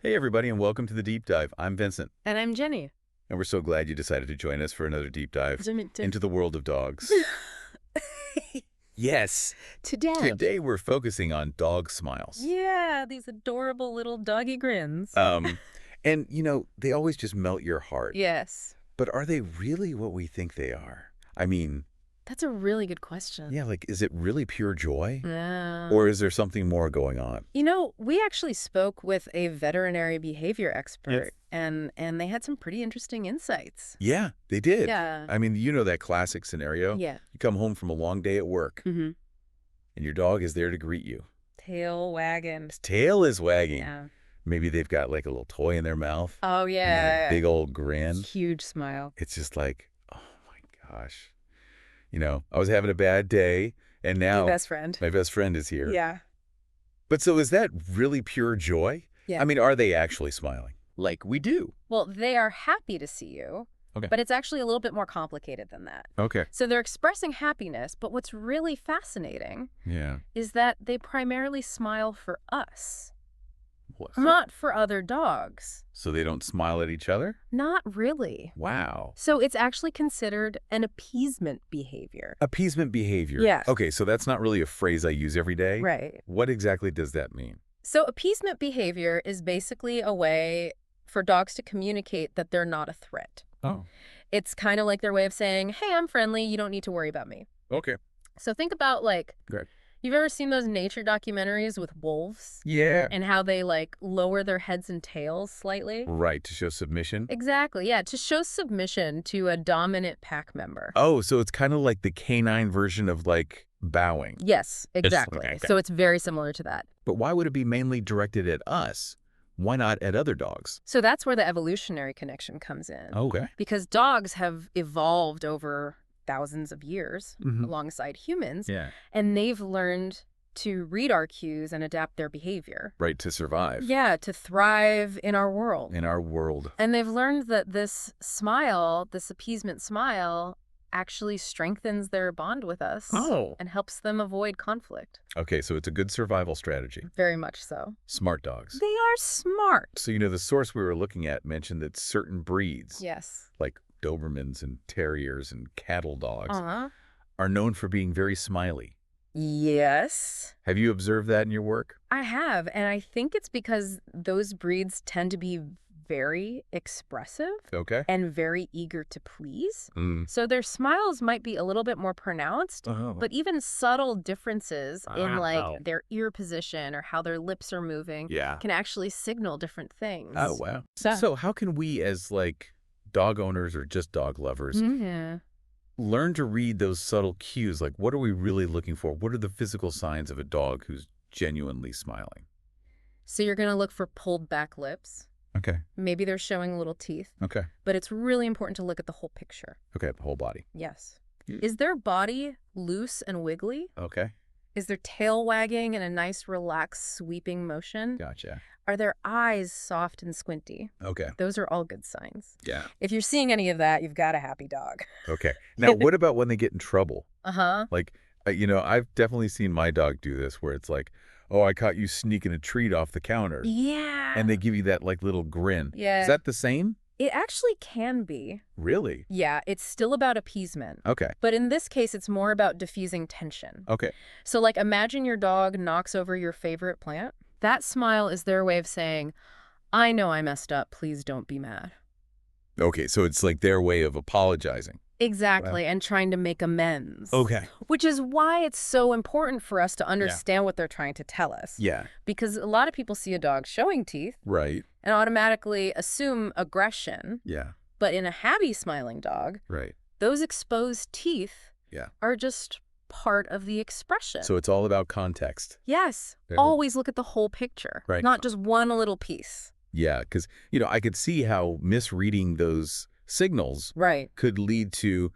Hey, everybody, and welcome to the Deep Dive. I'm Vincent, And I'm Jenny. and we're so glad you decided to join us for another deep dive Jimmy, into the world of dogs. Yes, Today. today we're focusing on dog smiles. Yeah, these adorable little doggy grins. Um, and, they always just melt your heart. Yes. But are they really what we think they are? I mean, That's a really good question. yeah, is it really pure joy? Yeah. Or is there something more going on? We actually spoke with a veterinary behavior expert, and they had some pretty interesting insights. Yeah, they did. Yeah. I mean, you know that classic scenario? Yeah. You come home from a long day at work, Mm-hmm. and your dog is there to greet you. Tail wagging. His tail is wagging. Yeah. Maybe they've got like a little toy in their mouth. Oh, And yeah. that big old grin. Huge smile. It's just like, oh my gosh. I was having a bad day, and now Your best friend. my best friend is here. Yeah. But so is that really pure joy? Yeah. I mean, are they actually smiling? Like we do. Well, they are happy to see you. Okay. But it's actually a little bit more complicated than that. Okay. So they're expressing happiness, but what's really fascinating Yeah. is that they primarily smile for us, What? not for other dogs. So they don't smile at each other? Not really. Wow. So it's actually considered an appeasement behavior. Appeasement behavior. Yes. Okay, so that's not really a phrase I use every day. Right. What exactly does that mean? So appeasement behavior is basically a way for dogs to communicate that they're not a threat. Oh. It's kind of like their way of saying, hey, I'm friendly. You don't need to worry about me. Okay. So think about Good. you've ever seen those nature documentaries with wolves? Yeah. And how they lower their heads and tails slightly? Right, to show submission? Exactly, yeah, to show submission to a dominant pack member. Oh, so it's kind of like the canine version of bowing. Yes, exactly. okay. So it's very similar to that. But why would it be mainly directed at us? Why not at other dogs? So that's where the evolutionary connection comes in. Okay. Because dogs have evolved over thousands of years Mhm. alongside humans, Yeah. and they've learned to read our cues and adapt their behavior. Right, to survive. Yeah, to thrive in our world. In our world. And they've learned that this smile, this appeasement smile, actually strengthens their bond with us and helps them avoid conflict. Okay, so it's a good survival strategy. Very much so. Smart dogs. They are smart. So, the source we were looking at mentioned that certain breeds, Yes. like Dobermans and Terriers and cattle dogs, Uh-huh. are known for being very smiley. Yes, Have you observed that in your work? I have. And I think it's because those breeds tend to be very expressive Okay. and very eager to please. Mm. So their smiles might be a little bit more pronounced, Oh. but even subtle differences in Wow. their ear position or how their lips are moving Yeah. can actually signal different things. Oh, wow. So- So how can we as dog owners or just dog lovers Yeah. learn to read those subtle cues? What are we really looking for? What are the physical signs of a dog who's genuinely smiling? So you're going to look for pulled back lips. Okay. Maybe they're showing little teeth, Okay. but it's really important to look at the whole picture. Okay, the whole body. Yes. Yeah. Is their body loose and wiggly? Okay. Is their tail wagging in a nice, relaxed, sweeping motion? Gotcha. Are their eyes soft and squinty? Okay. Those are all good signs. Yeah. If you're seeing any of that, you've got a happy dog. Okay. Now, what about when they get in trouble? Uh-huh. I've definitely seen my dog do this where it's like, oh, I caught you sneaking a treat off the counter. Yeah. And they give you that little grin. Yeah. Is that the same? It actually can be. Really? Yeah, it's still about appeasement. Okay. But in this case, it's more about diffusing tension. Okay. So imagine your dog knocks over your favorite plant. That smile is their way of saying, I know I messed up. Please don't be mad. Okay, so it's their way of apologizing. Exactly, and trying to make amends. Okay. Which is why it's so important for us to understand what they're trying to tell us. Yeah. Because a lot of people see a dog showing teeth Right. and automatically assume aggression. Yeah. But in a happy, smiling dog, Right. those exposed teeth Yeah. are just part of the expression. So it's all about context. Yes, Very- always look at the whole picture, Right. not just one little piece. Yeah, because, I could see how misreading those signals Right. could lead to,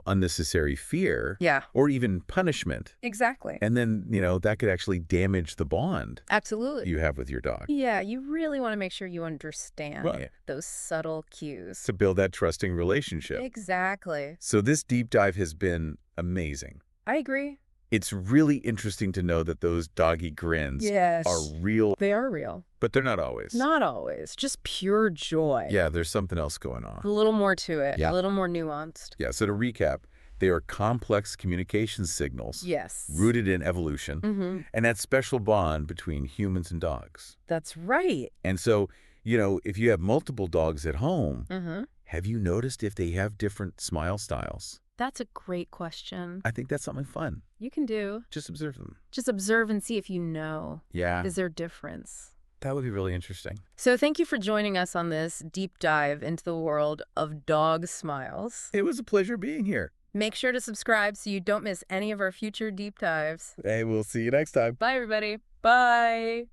unnecessary fear Yeah, or even punishment. exactly. And then, that could actually damage the bond Absolutely. you have with your dog. Yeah, you really want to make sure you understand Right. those subtle cues. To build that trusting relationship. Exactly. So this deep dive has been amazing. I agree. It's really interesting to know that those doggy grins Yes. are real, They are real. but they're not always. Not always. Just pure joy. Yeah, there's something else going on. A little more to it. Yeah. A little more nuanced. Yeah, so to recap, they are complex communication signals Yes. rooted in evolution and that special bond between humans and dogs. That's right. And so, if you have multiple dogs at home, have you noticed if they have different smile styles? That's a great question. I think that's something fun. You can do. Just observe them. Just observe and see if you know. Yeah, Is there a difference? that would be really interesting. So thank you for joining us on this deep dive into the world of dog smiles. It was a pleasure being here. Make sure to subscribe so you don't miss any of our future deep dives. Hey, we'll see you next time. Bye, everybody. Bye.